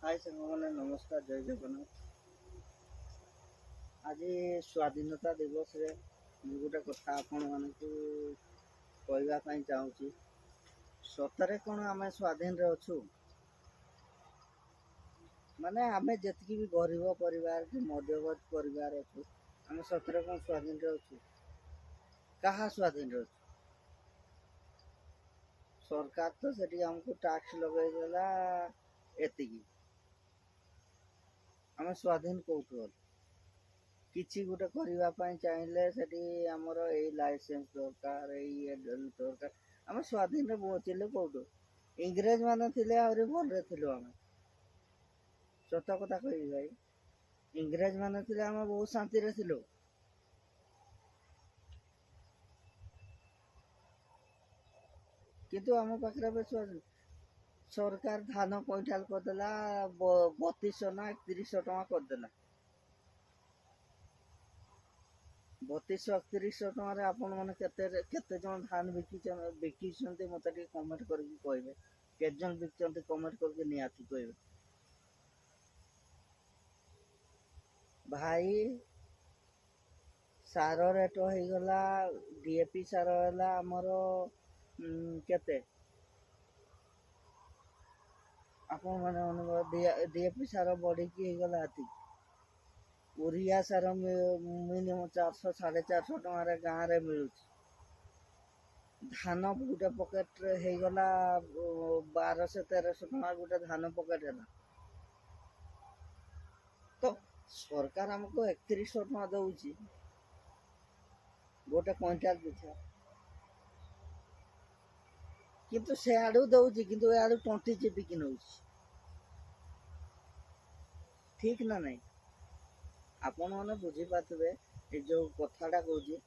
हाय साଙ୍ଗମାନେ नमस्कार जय जगन्नाथ। आज स्वाधीनता दिवस रे गोटे कथा आपण मानकु कहवा चाहूँगी। सतरे कौन आम स्वाधीन रे अच्छु माने आमे जतकी भी गरीब परिवार कि मध्यवर्ग परिवार अच्छु आम सतरे कौन स्वाधीन रे अच्छु कहा स्वाधीन रे अच्छु। सरकार तो सेठी हमको टैक्स लगे देला एतिकी आम स्वाधीन कौटु किसी गोटे करने चाहिए सेठी आमर ए लाइसेंस दरकार दरकार आम स्वाधीन बचिले कौटू इंग्रेज मान थे आहरी भले थिलु आम सत कथा कह भाई इंग्रेज मान थे आम बहुत शांति रे थिलु किंतु आम पाखे स्वाधीन सरकार धान क्विंटाल करदेला 3200 ना 3100 टका करदेला 3200 टकर आपण मैंने केते जन धान बिकी मत कमेंट करके कहे केते जन बिकते कमेंट करके निहाती कहे भाई सार रेट हो गला डीएपी सार है आमर केते आपण मैंने डीएपी सार बढ़ी गला हाथी यूरिया सार मिनिमम 400 450 टकर गाँव में मिलू धान गोटे पकेट हो गला 1200 1300 टका गोटे धान पकेट है तो सरकार हमको 3100 टका दौची गोटे क्विंटाल पिछा किंतु से आड़ू दौची किंतु आड़ू टंटी चिपिकी नौ ठीक ना नहीं आपण मैंने बुझी पारे ये जो कथाटा कहूँ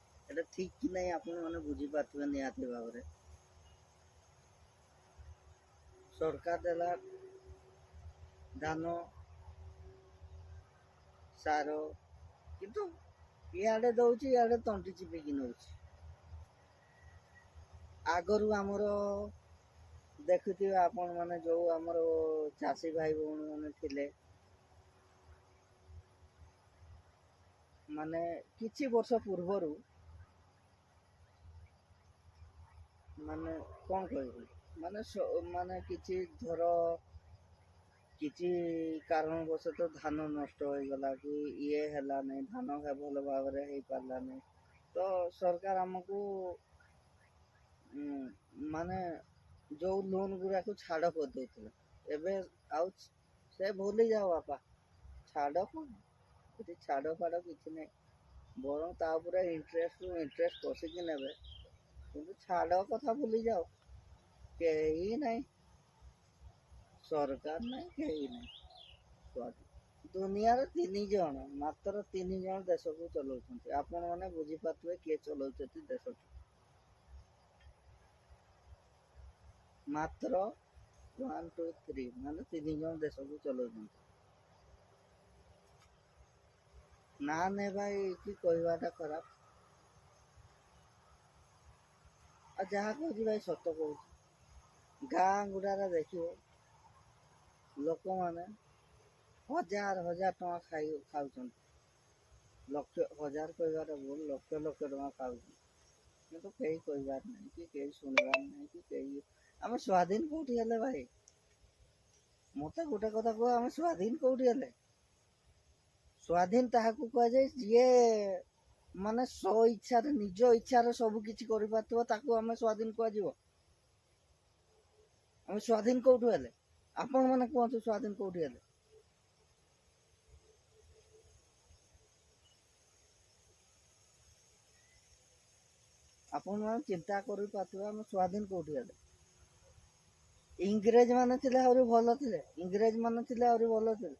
ठीक कि नहीं आपण मैंने बुझी पारे निहाती भाव में सरकार देला धान सार किंतु इे दौची इे तंटी चिपिकी नौ आगरू आमर देखुए आपण मैंने जो आमर चाषी भाई भौणी मैंने थिले माने किछि वर्ष पूर्वर माने कौन कह माने माने किछि धर किछि कारणवश तो धान नष्ट हो गला कि ये हैला नहीं धान है भल भाव रे हो पारला नहीं तो सरकार हमको माने जो लोन गुरा को छाड़ कर देथिला एबे आउ से भूली जाओ बापा छाड़ कौन ये छाड़ फाड़ किसी नहीं बरं तापर इंटरेस्ट कषिकी ने कि छाड़ कथा भूली जाओ कहीं नहीं सरकार नहीं कहीं नहीं दुनिया तीन जन मात्र 3 जन देश को चलाउछन्ति आपण माने बुझी पाथुए किए चलाउछन्ति देश को मात्र 1 2 3 माने 3 जन देश को चलाउछन्ति ना ने भाई कि कहवाटा खराब आ जहाँ कहूँ भाई सत कहूँ गाँ गुड़ार देखिए लोक मैंने हजार हजार टका खाऊ लक्ष हजार कहवार भूल लक्ष लक्ष टका खाऊ किंतु कहीं कहबार नहीं कि कहीं शुणवार नहीं कि कहीं आम स्वाधीन कौटी हेले भाई मत गोटे कथा कह आम स्वाधीन कौटी हेले स्वाधीन ताहाकू कह जाए जी माने स्व इच्छा निज इच्छा सब किसी कर स्वाधीन कह आम स्वाधीन कौटू हेले आपण मैंने कहतु स्वाधीन कौटी हेले आपण मैंने चिंता कर आम स्वाधीन कौटी हेले इंग्रेज मान थे आहरी भल थे इंग्रेज मान थे आहरी भल थे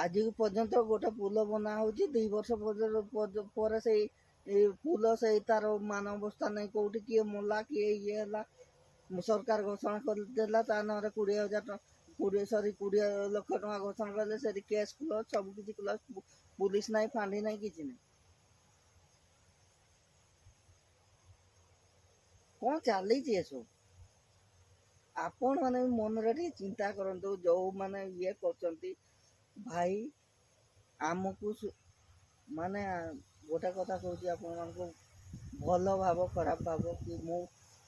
आज पर्यंत गोटे पुल बना हो 2 वर्ष पर से पुल से तार मान अवस्था नहीं कौटी किए मला किए ये है सरकार घोषणा करदेला ता ना 20,000 20 लक्ष टका घोषणा कले से केस क्लोज सब किसी क्लोज पुलिस नहीं फांडी नहीं किसी नहीं कौन चली सब ଆପଣମାନେ ବି ମନରେ ଟିକେ ଚିନ୍ତା କରନ୍ତୁ, ଯେଉଁମାନେ ଇଏ କରୁଛନ୍ତି ଭାଇ ଆମକୁ ମାନେ ଗୋଟେ କଥା କହୁଛି ଆପଣମାନଙ୍କୁ, ଭଲ ଭାବ ଖରାପ ଭାବ କି ମୁଁ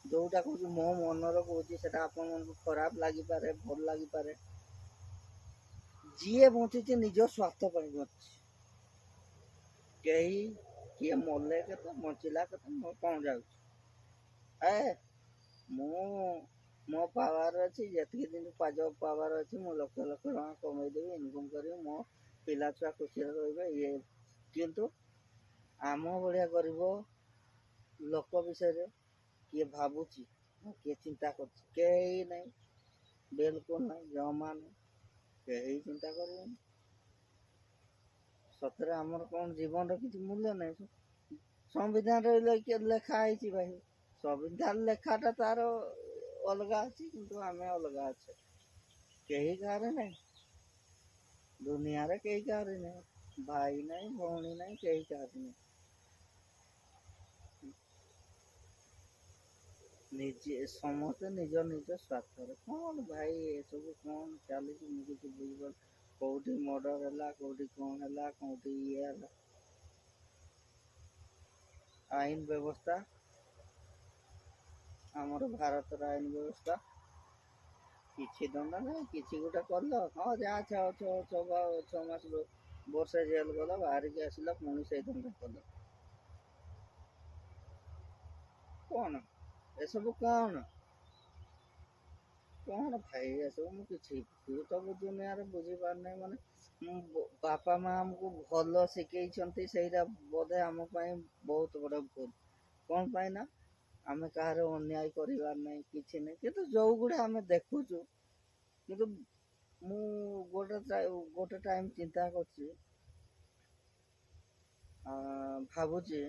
ଯେଉଁଟା କହୁଛି ମୋ ମନର କହୁଛି ସେଟା ଆପଣମାନଙ୍କୁ ଖରାପ ଲାଗିପାରେ, ଭଲ ଲାଗିପାରେ। ଯିଏ ବଞ୍ଚିଛି ନିଜ ସ୍ୱାର୍ଥ ପାଇଁ ବଞ୍ଚିଛି। କେହି କିଏ ମଲେ କେତେ ବଞ୍ଚିଲା କେତେ ମୋର କ'ଣ ଯାଉଛି। ମୁଁ ମୋ ପାୱାର ଅଛି, ଯେତିକି ଦିନ ପାୱାର ଅଛି ମୁଁ ଲକ୍ଷ ଲକ୍ଷ ଟଙ୍କା କମେଇଦେବି, ଇନକମ୍ କରିବି, ମୋ ପିଲା ଛୁଆ ଖୁସିରେ ରହିବେ। ଇଏ କିନ୍ତୁ ଆମ ଭଳିଆ ଗରିବ ଲୋକ ବିଷୟରେ କିଏ ଭାବୁଛି, କିଏ ଚିନ୍ତା କରୁଛି? କେହି ନାହିଁ, ବିଲକୁଲ ନାହିଁ, ଜମା ନାହିଁ, କେହି ଚିନ୍ତା କରିବେନି। ସତରେ ଆମର କ'ଣ ଜୀବନର କିଛି ମୂଲ୍ୟ ନାହିଁ? ସମ୍ବିଧାନରେ ଲେଖା ହେଇଛି ଭାଇ, ସମ୍ବିଧାନ ଲେଖାଟା ତାର ଅଲଗା ଅଛି, କିନ୍ତୁ ଆମେ ଅଲଗା ଅଛେ। କେହି କାହାର ନାହିଁ, ଦୁନିଆରେ କେହି କାହାର ନାହିଁ, ଭାଇ ନାହିଁ, ଭଉଣୀ ନାହିଁ, କେହି କାହାର ନାହିଁ। ନିଜେ ସମସ୍ତେ ନିଜ ନିଜ ସ୍ୱାର୍ଥରେ। କ'ଣ ଭାଇ ଏସବୁ କ'ଣ ଚାଲିଛି ମୁଁ କିଛି ବୁଝିପାରୁନି। କେଉଁଠି ମର୍ଡର ହେଲା, କେଉଁଠି କ'ଣ ହେଲା, କେଉଁଠି ଇଏ ହେଲା। ଆଇନ ବ୍ୟବସ୍ଥା, ଆମର ଭାରତର ଆଇନ ବ୍ୟବସ୍ଥା କିଛି ଦଣ୍ଡ ନାହିଁ। କିଛି ଗୋଟେ କଲ, ହଁ ଯାହା 6 ମାସ ବର୍ଷେ ଜେଲ ଗଲ, ବାହାରିକି ଆସିଲା, ପୁଣି ସେଇ ଦଣ୍ଡ କଲ। କ'ଣ ଏସବୁ? କ'ଣ ଭାଇ ଏସବୁ ମୁଁ କିଛି ସବୁ ଦୁନିଆରେ ବୁଝିପାରୁନାହିଁ। ମାନେ ବାପା ମା ଆମକୁ ଭଲ ଶିଖେଇଛନ୍ତି, ସେଇଟା ବୋଧେ ଆମ ପାଇଁ ବହୁତ ବଡ଼ ଭୁଲ। କ'ଣ ପାଇଁ ନା ଆମେ କାହାର ଅନ୍ୟାୟ କରିବାର ନାହିଁ, କିଛି ନାହିଁ। କିନ୍ତୁ ଯେଉଁଗୁଡ଼ା ଆମେ ଦେଖୁଛୁ, କିନ୍ତୁ ମୁଁ ଗୋଟେ ଟାଇମ୍ ଚିନ୍ତା କରୁଛି, ଭାବୁଛି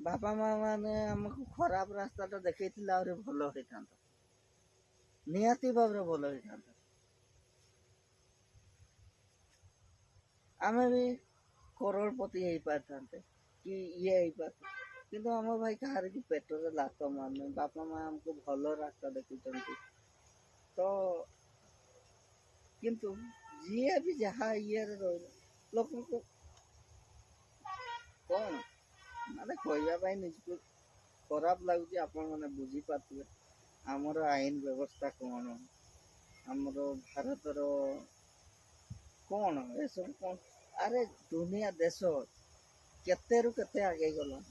ବାପା ମା ମାନେ ଆମକୁ ଖରାପ ରାସ୍ତାଟା ଦେଖେଇଥିଲେ ଆହୁରି ଭଲ ହେଇଥାନ୍ତା, ନିହାତି ଭାବରେ ଭଲ ହେଇଥାନ୍ତା। ଆମେ ବି କରୋଡ଼ପତି ହେଇପାରିଥାନ୍ତେ କି ଇଏ ହେଇପାରିଥାନ୍ତେ, କିନ୍ତୁ ଆମ ଭାଇ କାହାର କି ପେଟରେ ଲାତ ମାରୁନି। ବାପା ମା ଆମକୁ ଭଲ ରାସ୍ତା ଦେଖୁଛନ୍ତି। ତ କିନ୍ତୁ ଯିଏ ବି ଯାହା ଇଏରେ ରହିଲେ ଲୋକଙ୍କୁ କ'ଣ ମାନେ କହିବା ପାଇଁ ନିଜକୁ ଖରାପ ଲାଗୁଛି। ଆପଣମାନେ ବୁଝିପାରୁଥିବେ ଆମର ଆଇନ ବ୍ୟବସ୍ଥା କ'ଣ, ଆମର ଭାରତର କ'ଣ ଏସବୁ କ'ଣ। ଆରେ ଦୁନିଆ ଦେଶ କେତେରୁ କେତେ ଆଗେଇ ଗଲାଣି।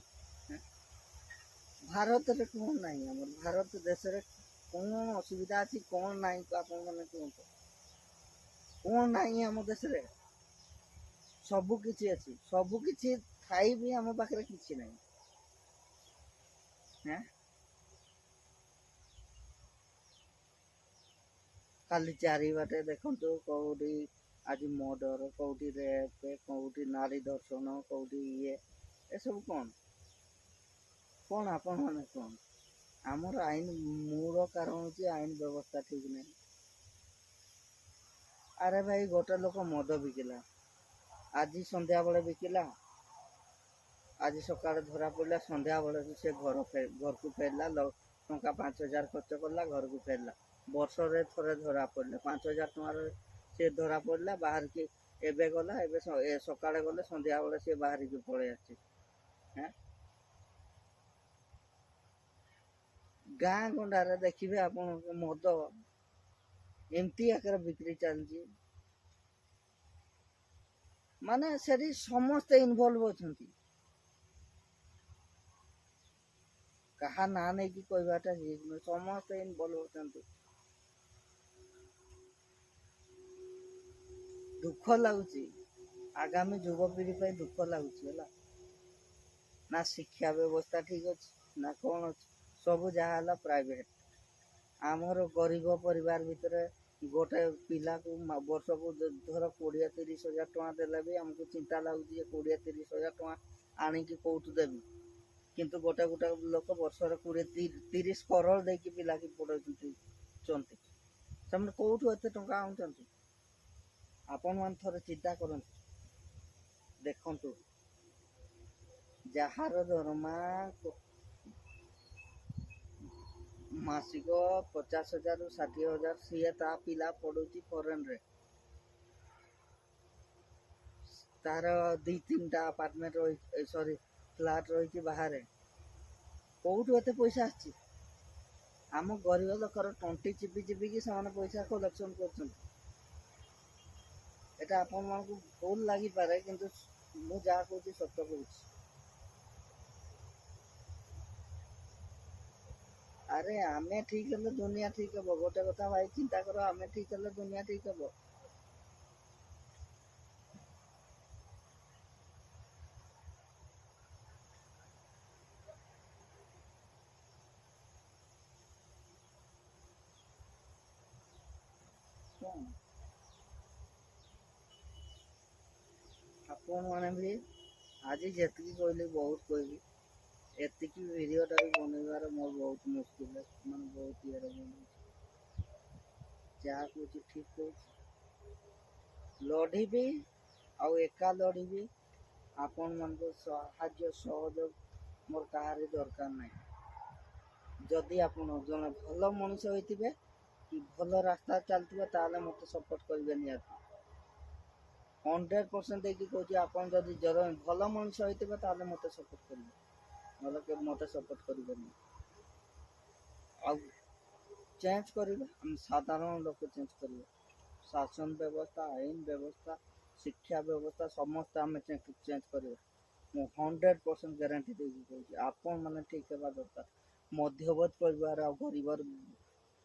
ଭାରତରେ କ'ଣ ନାହିଁ? ଆମର ଭାରତ ଦେଶରେ କ'ଣ ଅସୁବିଧା ଅଛି, କ'ଣ ନାହିଁ ଆପଣମାନେ କୁହନ୍ତୁ? କ'ଣ ନାହିଁ ଆମ ଦେଶରେ? ସବୁ କିଛି ଅଛି, ସବୁ କିଛି ଥାଇ ବି ଆମ ପାଖରେ କିଛି ନାହିଁ। ଖାଲି ଚାରିବାଟେ ଦେଖନ୍ତୁ, କେଉଁଠି ଆଜି ମର୍ଡର, କେଉଁଠି ରେପ୍, କେଉଁଠି ନାରୀ ଧର୍ଷଣ, କେଉଁଠି ଇଏ। ଏସବୁ କ'ଣ ଆପଣମାନେ କ'ଣ? ଆମର ଆଇନ ମୂଳ କାରଣ ହେଉଛି ଆଇନ ବ୍ୟବସ୍ଥା ଠିକ୍ ନାହିଁ। ଆରେ ଭାଇ ଗୋଟେ ଲୋକ ମଦ ବିକିଲା, ଆଜି ସନ୍ଧ୍ୟାବେଳେ ବିକିଲା, ଆଜି ସକାଳେ ଧରା ପଡ଼ିଲା, ସନ୍ଧ୍ୟାବେଳେ ସେ ଘରକୁ ଫେରିଲା, ଟଙ୍କା 5,000 ଖର୍ଚ୍ଚ କଲା, ଘରକୁ ଫେରିଲା। ବର୍ଷରେ ଥରେ ଧରା ପଡ଼ିଲା, 5,000 ଟଙ୍କାରେ ସେ ଧରା ପଡ଼ିଲା, ବାହାରିକି ଏବେ ଗଲା, ଏବେ ସକାଳେ ଗଲେ, ସନ୍ଧ୍ୟାବେଳେ ସେ ବାହାରିକି ପଳେଇ ଆସିଛି। ଗାଁ ଗଣ୍ଡାରେ ଦେଖିବେ ଆପଣ ମଦ ଏମିତି ଆକାରରେ ବିକ୍ରି ଚାଲିଛି, ମାନେ ସେଠି ସମସ୍ତେ ଇନଭଲ୍ଭ ଅଛନ୍ତି। କାହା ନାଁ ନେଇକି କହିବାଟା ଠିକ୍ ନୁହେଁ, ସମସ୍ତେ ଇନଭଲ୍ଭ ଅଛନ୍ତି। ଦୁଃଖ ଲାଗୁଛି, ଆଗାମୀ ଯୁବପିଢ଼ି ପାଇଁ ଦୁଃଖ ଲାଗୁଛି। ହେଲା ନା ଶିକ୍ଷା ବ୍ୟବସ୍ଥା ଠିକ୍ ଅଛି, ନା କ'ଣ ଅଛି, ସବୁ ଯାହା ହେଲା ପ୍ରାଇଭେଟ୍। ଆମର ଗରିବ ପରିବାର ଭିତରେ ଗୋଟେ ପିଲାକୁ ବର୍ଷକୁ ଧର 20-30 ହଜାର ଟଙ୍କା ଦେଲେ ବି ଆମକୁ ଚିନ୍ତା ଲାଗୁଛି ଯେ 20-30 ହଜାର ଟଙ୍କା ଆଣିକି କେଉଁଠୁ ଦେବି। କିନ୍ତୁ ଗୋଟେ ଲୋକ ବର୍ଷରେ 20-30 କରୋଡ଼ ଦେଇକି ପିଲାକୁ ପଢ଼ଉଛନ୍ତି। ସେମାନେ କେଉଁଠୁ ଏତେ ଟଙ୍କା ଆଣୁଛନ୍ତି? ଆପଣମାନେ ଥରେ ଚିନ୍ତା କରନ୍ତୁ, ଦେଖନ୍ତୁ। ଯାହାର ଦରମା ମାସିକ 50,000 ରୁ 60,000 ସିଏ ତା ପିଲା ପଢୁଛି ଫରେନ୍ରେ, ତାର 2-3ଟା ଆପାର୍ଟମେଣ୍ଟ ରହି ସରି ଫ୍ଲାଟ୍ ରହିଛି ବାହାରେ। କୋଉଠୁ ଏତେ ପଇସା ଆସିଛି? ଆମ ଗରିବ ଲୋକର ଟଣ୍ଟି ଚିପି ଚିପିକି ସେମାନେ ପଇସା କଲେକ୍ସନ୍ କରୁଛନ୍ତି। এটা ଆପଣମାନଙ୍କୁ ଭୁଲ ଲାଗିପାରେ, କିନ୍ତୁ ମୁଁ ଯାହା କହୁଛି ସତ କହୁଛି। ଆରେ ଆମେ ଠିକ ହେଲେ ଦୁନିଆ ଠିକ ହବ। ଗୋଟେ କଥା ଭାଇ ଚିନ୍ତା କର, ଆମେ ଠିକ ହେଲେ ଦୁନିଆ ଠିକ ହବ। କଣ ଆପଣମାନେ ବି ଆଜି ଯେତିକି କହିଲି ବହୁତ କହିଲି, ଏତିକି ଭିଡ଼ିଓଟା ବି ବନେଇବାର ମୋର ବହୁତ ମୁସ୍କିଲ, ମାନେ ବହୁତ ଇଏରେ ବନଉଛି। ଯାହା କହୁଛି ଠିକ କହୁଛି। ଲଢ଼ିବି ଆଉ ଏକା ଲଢ଼ିବି। ଆପଣମାନଙ୍କ ସାହାଯ୍ୟ ସହଯୋଗ ମୋର କାହାରି ଦରକାର ନାହିଁ। ଯଦି ଆପଣ ଜଣେ ଭଲ ମଣିଷ ହେଇଥିବେ କି ଭଲ ରାସ୍ତା ଚାଲିଥିବେ, ତାହେଲେ ମୋତେ ସପୋର୍ଟ କରିବେ ନିହାତି। 100% ଦେଇକି କହୁଛି, ଆପଣ ଯଦି ଜଣେ ଭଲ ମଣିଷ ହେଇଥିବେ ତାହେଲେ ମୋତେ ସପୋର୍ଟ କରିବେ, ନହେଲେ କେବେ ମୋତେ ସପୋର୍ଟ କରିବେନି। ଆଉ ଚେଞ୍ଜ କରିବେ, ଆମେ ସାଧାରଣ ଲୋକ ଚେଞ୍ଜ କରିବେ। ଶାସନ ବ୍ୟବସ୍ଥା, ଆଇନ ବ୍ୟବସ୍ଥା, ଶିକ୍ଷା ବ୍ୟବସ୍ଥା ସମସ୍ତେ ଆମେ ଚେଞ୍ଜ କରିବା। ମୁଁ 100% ଗ୍ୟାରେଣ୍ଟି ଦେଇକି କହୁଛି, ଆପଣମାନେ ଠିକ ହେବା ଦରକାର। ମଧ୍ୟବର୍ତ୍ତୀ ପରିବାର ଆଉ ଗରିବ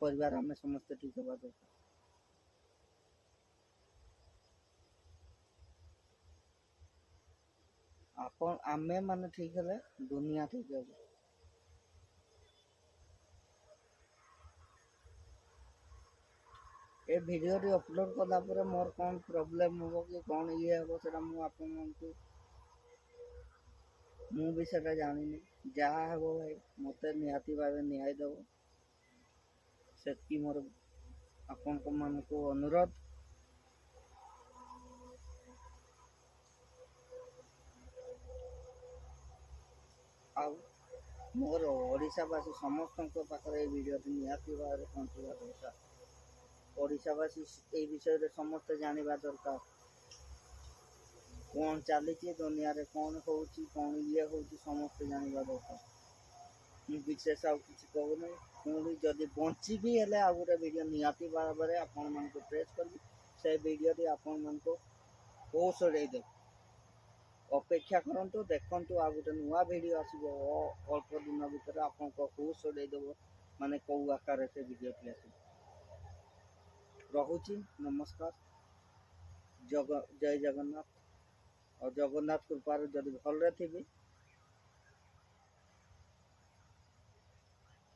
ପରିବାର ଆମେ ସମସ୍ତେ ଠିକ ହେବା ଦରକାର। ଆମେ ମାନେ ଠିକ ହେଲେ ଦୁନିଆ ଠିକ ହେବ। ଏ ଭିଡ଼ିଓଟି ଅପଲୋଡ଼ କଲା ପରେ ମୋର କ'ଣ ପ୍ରୋବ୍ଲେମ୍ ହେବ କି କ'ଣ ଇଏ ହେବ, ସେଇଟା ମୁଁ ବି ସେଇଟା ଜାଣିନି। ଯାହା ହେବ ଭାଇ ମୋତେ ନିହାତି ଭାବେ ନ୍ୟାୟ ଦେବ, ସେତିକି ମୋର ଆପଣଙ୍କ ମାନଙ୍କୁ ଅନୁରୋଧ। ଆଉ ମୋର ଓଡ଼ିଶାବାସୀ ସମସ୍ତଙ୍କ ପାଖରେ ଏଇ ଭିଡ଼ିଓଟି ନିହାତି ଭାବରେ ପହଞ୍ଚିବା ଦରକାର। ଓଡ଼ିଶାବାସୀ ଏଇ ବିଷୟରେ ସମସ୍ତେ ଜାଣିବା ଦରକାର। କ'ଣ ଚାଲିଛି ଦୁନିଆରେ, କ'ଣ ହେଉଛି, କ'ଣ ଇଏ ହେଉଛି, ସମସ୍ତେ ଜାଣିବା ଦରକାର। ମୁଁ ବିଶେଷ ଆଉ କିଛି କହୁନି। ପୁଣି ଯଦି ବଞ୍ଚିବି ହେଲେ ଆଉ ଗୋଟେ ଭିଡ଼ିଓ ନିହାତି ଭାବରେ ଆପଣମାନଙ୍କୁ ପ୍ରେସ୍ କରିବି। ସେ ଭିଡ଼ିଓଟି ଆପଣମାନଙ୍କୁ ହୋସ୍ ଉଡ଼େଇଦେବ। ଅପେକ୍ଷା କରନ୍ତୁ, ଦେଖନ୍ତୁ, ଆଉ ଗୋଟେ ନୂଆ ଭିଡ଼ିଓ ଆସିବ ଅଳ୍ପ ଦିନ ଭିତରେ। ଆପଣଙ୍କ ହୋସ୍ ଉଡ଼େଇଦେବ, ମାନେ କେଉଁ ଆକାରରେ ସେ ଭିଡ଼ିଓଟି ଆସିବ। ରହୁଛି, ନମସ୍କାର, ଜୟ ଜଗନ୍ନାଥ। ଆଉ ଜଗନ୍ନାଥ କୃପାରୁ ଯଦି ଭଲରେ ଥିବି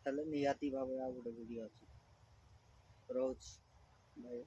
ତାହେଲେ ନିହାତି ଭାବରେ ଆଉ ଗୋଟେ ଭିଡ଼ିଓ ଅଛି। ରହୁଛି ଭାଇ।